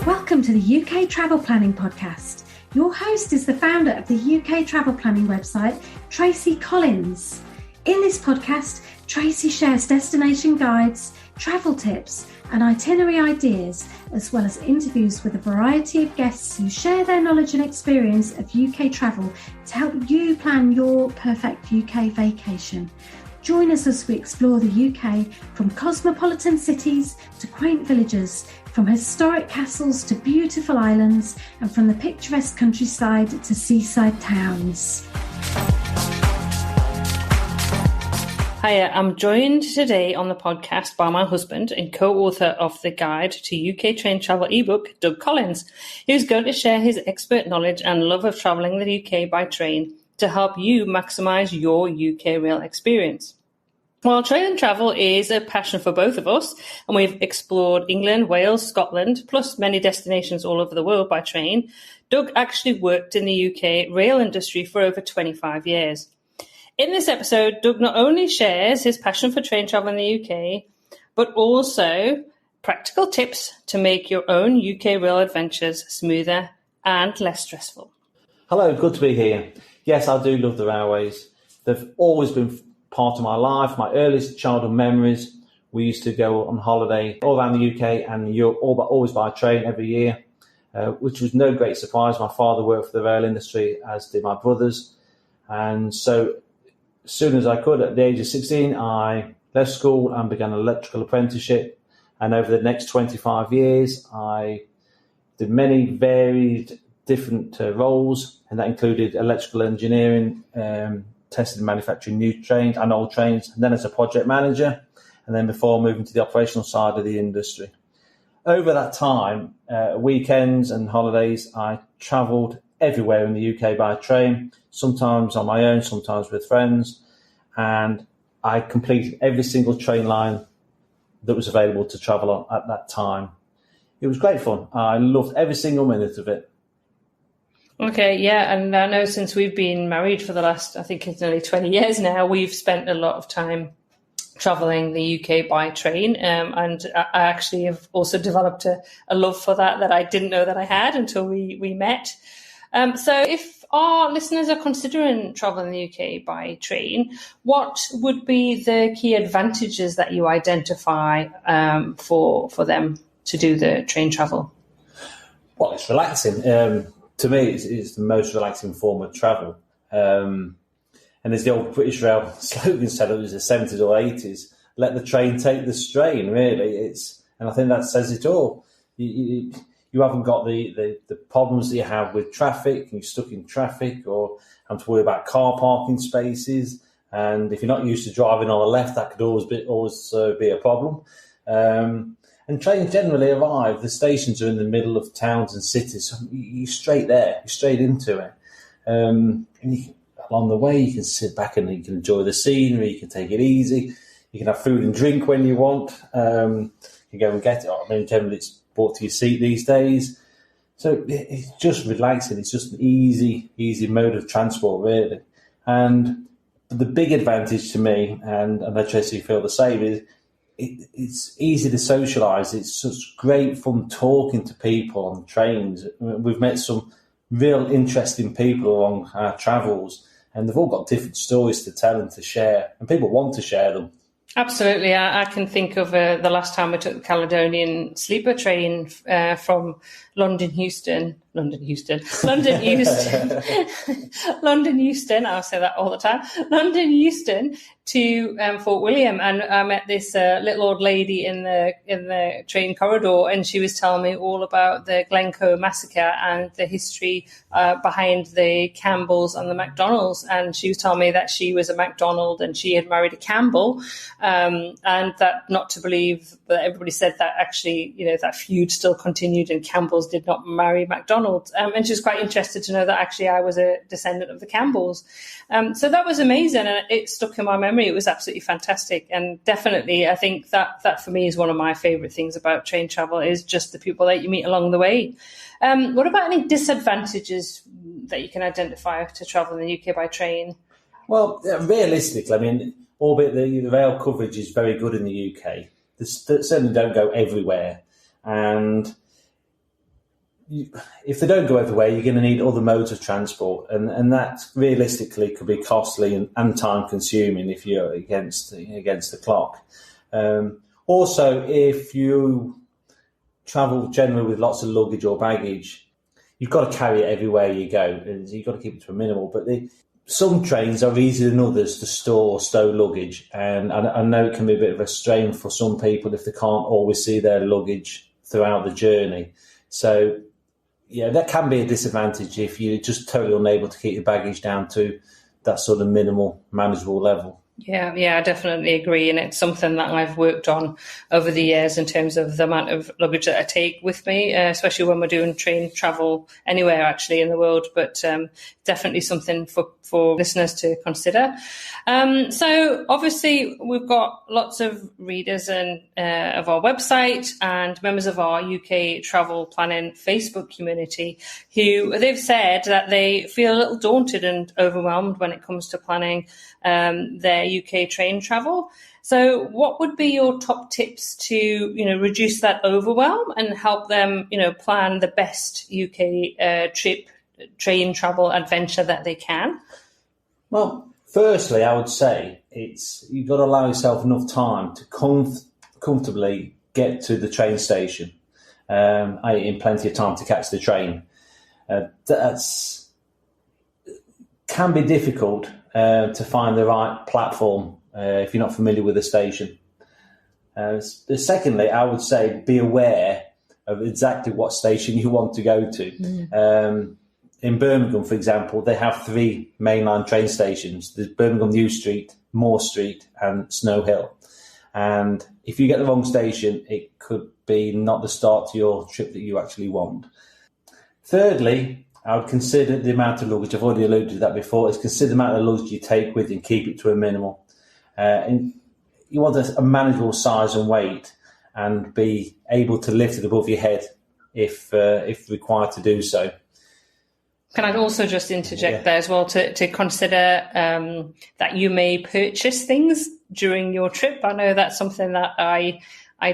Welcome to the UK Travel Planning Podcast. Your host is the founder of the UK Travel Planning website, Tracy Collins. In this podcast, Tracy shares destination guides, travel tips, and itinerary ideas, as well as interviews with a variety of guests who share their knowledge and experience of UK travel to help you plan your perfect UK vacation. Join us as we explore the UK from cosmopolitan cities to quaint villages, from historic castles to beautiful islands, and from the picturesque countryside to seaside towns. Hiya, I'm joined today on the podcast by my husband and co-author of the Guide to UK Train Travel ebook, Doug Collins, who's going to share his expert knowledge and love of travelling the UK by train to help you maximise your UK rail experience. Well, train travel is a passion for both of us, and we've explored England, Wales, Scotland, plus many destinations all over the world by train. Doug actually worked in the UK rail industry for over 25 years. In this episode, Doug not only shares his passion for train travel in the UK, but also practical tips to make your own UK rail adventures smoother and less stressful. Hello, good to be here. Yes, I do love the railways. They've always been part of my life. My earliest childhood memories, we used to go on holiday all around the UK and Europe, always by train every year, which was no great surprise. My father worked for the rail industry, as did my brothers. And so as soon as I could, at the age of 16, I left school and began an electrical apprenticeship. And over the next 25 years, I did many varied different roles, and that included electrical engineering, tested and manufacturing new trains and old trains, and then as a project manager, and then before moving to the operational side of the industry. Over that time, weekends and holidays, I travelled everywhere in the UK by train, sometimes on my own, sometimes with friends, and I completed every single train line that was available to travel on at that time. It was great fun. I loved every single minute of it. Okay, yeah, and I know since we've been married for the last, I think it's nearly 20 years now, we've spent a lot of time travelling the UK by train, and I actually have also developed a love for that I didn't know that I had until we met. So if our listeners are considering travelling the UK by train, what would be the key advantages that you identify for them to do the train travel? Well, it's relaxing. To me, it's the most relaxing form of travel. And as the old British Rail slogan said, it was the 70s or 80s, let the train take the strain, really. And I think that says it all. You haven't got the problems that you have with traffic, and you're stuck in traffic, or having to worry about car parking spaces. And if you're not used to driving on the left, that could always be a problem. And trains generally arrive, the stations are in the middle of towns and cities, so you're straight there, you're straight into it. And along the way, you can sit back and you can enjoy the scenery, you can take it easy, you can have food and drink when you want, you can go and get it. I mean, generally it's brought to your seat these days. So it's just relaxing, it's just an easy mode of transport, really. And the big advantage to me, and I know Tracy feel the same, is it's easy to socialise. It's just great fun talking to people on trains. We've met some real interesting people along our travels, and they've all got different stories to tell and to share, and people want to share them. Absolutely. I can think of the last time we took the Caledonian sleeper train from London Euston. I'll say that all the time. London Euston to Fort William, and I met this little old lady in the train corridor, and she was telling me all about the Glencoe massacre and the history behind the Campbells and the MacDonalds. And she was telling me that she was a MacDonald and she had married a Campbell, and that not to believe, but everybody said that actually, that feud still continued and Campbells did not marry MacDonald. And she was quite interested to know that actually I was a descendant of the Campbells. So that was amazing, and it stuck in my memory. It was absolutely fantastic, and definitely I think that for me is one of my favourite things about train travel, is just the people that you meet along the way. What about any disadvantages that you can identify to travel in the UK by train? Well, realistically, I mean, albeit the rail coverage is very good in the UK, they certainly don't go everywhere. And if they don't go everywhere, you're going to need other modes of transport, and that realistically could be costly and time consuming if you're against the clock. Also, if you travel generally with lots of luggage or baggage, you've got to carry it everywhere you go, and you've got to keep it to a minimal. But some trains are easier than others to store or stow luggage, and I know it can be a bit of a strain for some people if they can't always see their luggage throughout the journey. So, yeah, that can be a disadvantage if you're just totally unable to keep your baggage down to that sort of minimal, manageable level. Yeah, I definitely agree. And it's something that I've worked on over the years in terms of the amount of luggage that I take with me, especially when we're doing train travel anywhere actually in the world, but definitely something for listeners to consider. So obviously we've got lots of readers of our website and members of our UK travel planning Facebook community who they've said that they feel a little daunted and overwhelmed when it comes to planning their UK train travel. So what would be your top tips to, reduce that overwhelm and help them, plan the best UK train travel adventure that they can? Well, firstly, I would say you've got to allow yourself enough time to comfortably get to the train station, in plenty of time to catch the train. That's can be difficult to find the right platform if you're not familiar with the station. Secondly, I would say be aware of exactly what station you want to go to. In Birmingham, for example, they have 3 mainline train stations. There's Birmingham New Street, Moore Street and Snow Hill. And if you get the wrong station, it could be not the start to your trip that you actually want. Thirdly, I would consider the amount of luggage. I've already alluded to that before. Is consider the amount of luggage you take with you and keep it to a minimal. And you want a manageable size and weight and be able to lift it above your head if required to do so. Can I also just interject there as well to consider that you may purchase things during your trip? I know that's something that I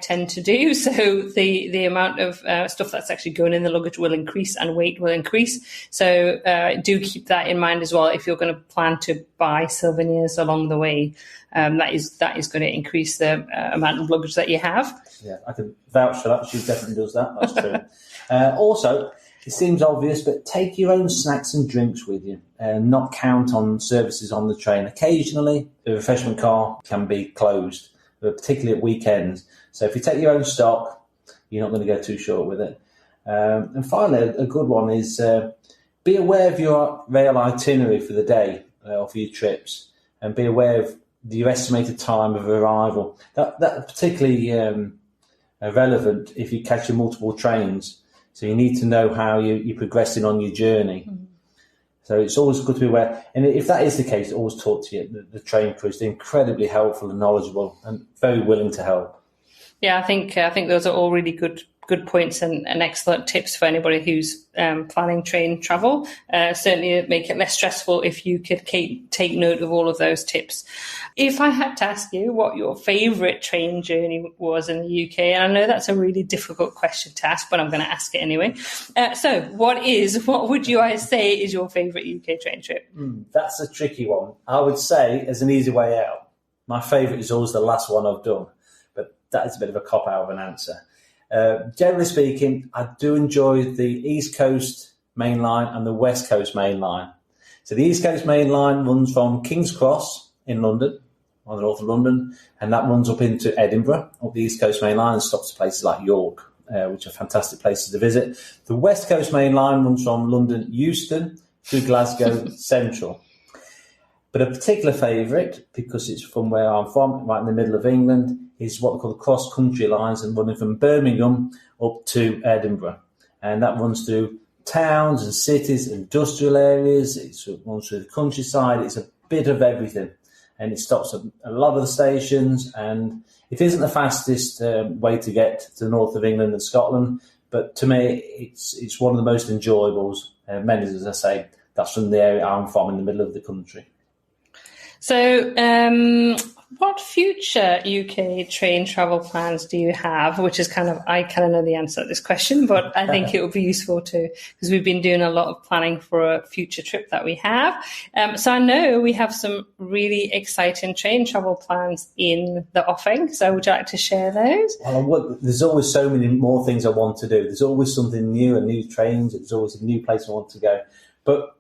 tend to do. So the amount of stuff that's actually going in the luggage will increase and weight will increase. So do keep that in mind as well. If you're going to plan to buy souvenirs along the way, that is going to increase the amount of luggage that you have. Yeah, I can vouch for that. She definitely does that. That's true. Also, it seems obvious, but take your own snacks and drinks with you and not count on services on the train. Occasionally, the refreshment car can be closed, particularly at weekends. So if you take your own stock, you're not going to go too short with it. And finally, a good one is be aware of your rail itinerary for the day or for your trips, and be aware of your estimated time of arrival. That particularly relevant if you catch your multiple trains. So you need to know how you're progressing on your journey. Mm-hmm. So it's always good to be aware. And if that is the case, always talk to you. The train crews, they're incredibly helpful and knowledgeable and very willing to help. Yeah, I think those are all really good points and excellent tips for anybody who's planning train travel. Certainly make it less stressful if you could take note of all of those tips. If I had to ask you what your favourite train journey was in the UK, and I know that's a really difficult question to ask, but I'm going to ask it anyway. So what would you say is your favourite UK train trip? That's a tricky one. I would say, as an easy way out, my favourite is always the last one I've done, but that is a bit of a cop-out of an answer. Generally speaking, I do enjoy the East Coast Main Line and the West Coast Main Line. So the East Coast Main Line runs from King's Cross in London, on the north of London, and that runs up into Edinburgh up the East Coast Main Line and stops at places like York, which are fantastic places to visit. The West Coast Main Line runs from London Euston to Glasgow Central. But a particular favourite, because it's from where I'm from, right in the middle of England, is what we call the cross-country lines, and running from Birmingham up to Edinburgh. And that runs through towns and cities, industrial areas, it runs through the countryside, it's a bit of everything. And it stops at a lot of the stations, and it isn't the fastest way to get to the north of England and Scotland, but to me, it's one of the most enjoyables. Many, as I say, that's from the area I'm from, in the middle of the country. So, what future UK train travel plans do you have? Which is I kind of know the answer to this question, but I think it would be useful because we've been doing a lot of planning for a future trip that we have. So I know we have some really exciting train travel plans in the offing. So would you like to share those? Well, there's always so many more things I want to do. There's always something new, and new trains. There's always a new place I want to go. But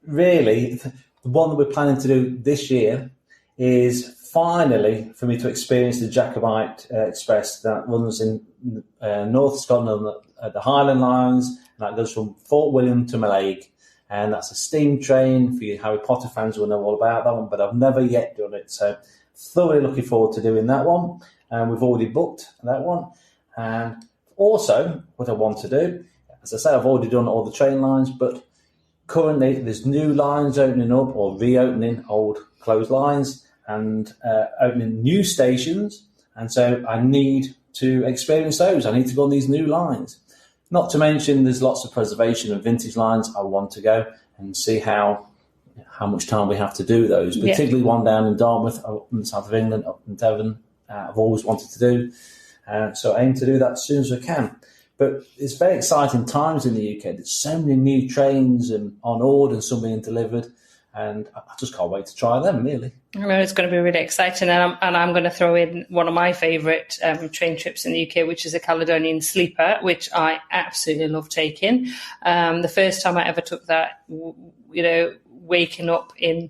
really, the one that we're planning to do this year is finally for me to experience the Jacobite Express that runs in North Scotland at the Highland Lines, and that goes from Fort William to Mallaig. And that's a steam train. For you Harry Potter fans will know all about that one, but I've never yet done it. So thoroughly looking forward to doing that one. And we've already booked that one. And also, what I want to do, as I said, I've already done all the train lines, but currently there's new lines opening up or reopening old closed lines and opening new stations. And so I need to experience those. I need to go on these new lines. Not to mention there's lots of preservation and vintage lines I want to go and see how much time we have to do those, particularly one down in Dartmouth, up in the south of England, up in Devon. I've always wanted to do. So I aim to do that as soon as I can. But it's very exciting times in the UK. There's so many new trains on order and some being delivered. And I just can't wait to try them, really. I know it's going to be really exciting. And I'm going to throw in one of my favourite train trips in the UK, which is a Caledonian Sleeper, which I absolutely love taking. The first time I ever took that, waking up in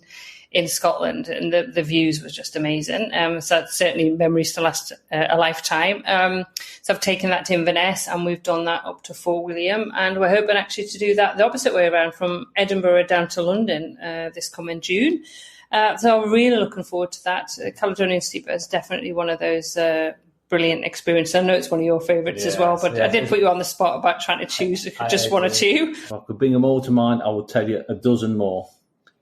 Scotland, and the views was just amazing. So that's certainly memories to last a lifetime. So I've taken that to Inverness, and we've done that up to Fort William, and we're hoping actually to do that the opposite way around, from Edinburgh down to London this coming June. So I'm really looking forward to that. Caledonian Sleeper is definitely one of those brilliant experiences. I know it's one of your favourites as well, but I did put you on the spot about trying to choose just one or two. If I could bring them all to mind, I would tell you a dozen more.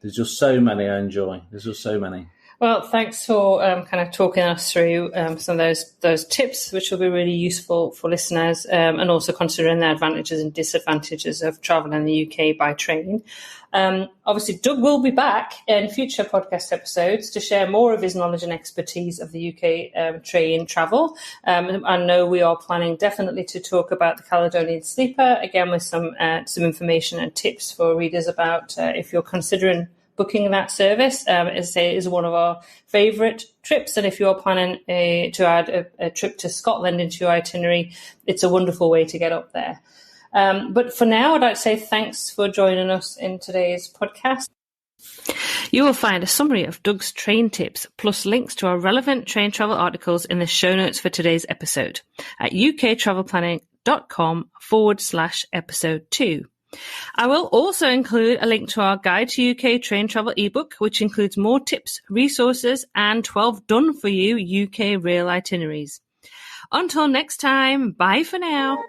There's just so many I enjoy. There's just so many. Well, thanks for kind of talking us through some of those tips, which will be really useful for listeners, and also considering the advantages and disadvantages of travelling in the UK by train. Obviously, Doug will be back in future podcast episodes to share more of his knowledge and expertise of the UK train travel. I know we are planning definitely to talk about the Caledonian Sleeper, again with some information and tips for readers about if you're considering booking that service. As I say, is one of our favourite trips, and if you're planning to add a trip to Scotland into your itinerary, it's a wonderful way to get up there. But for now, I'd like to say thanks for joining us in today's podcast. You will find a summary of Doug's train tips, plus links to our relevant train travel articles in the show notes for today's episode at uktravelplanning.com/episode 2. I will also include a link to our Guide to UK Train Travel ebook, which includes more tips, resources, and 12 done-for-you UK rail itineraries. Until next time, bye for now.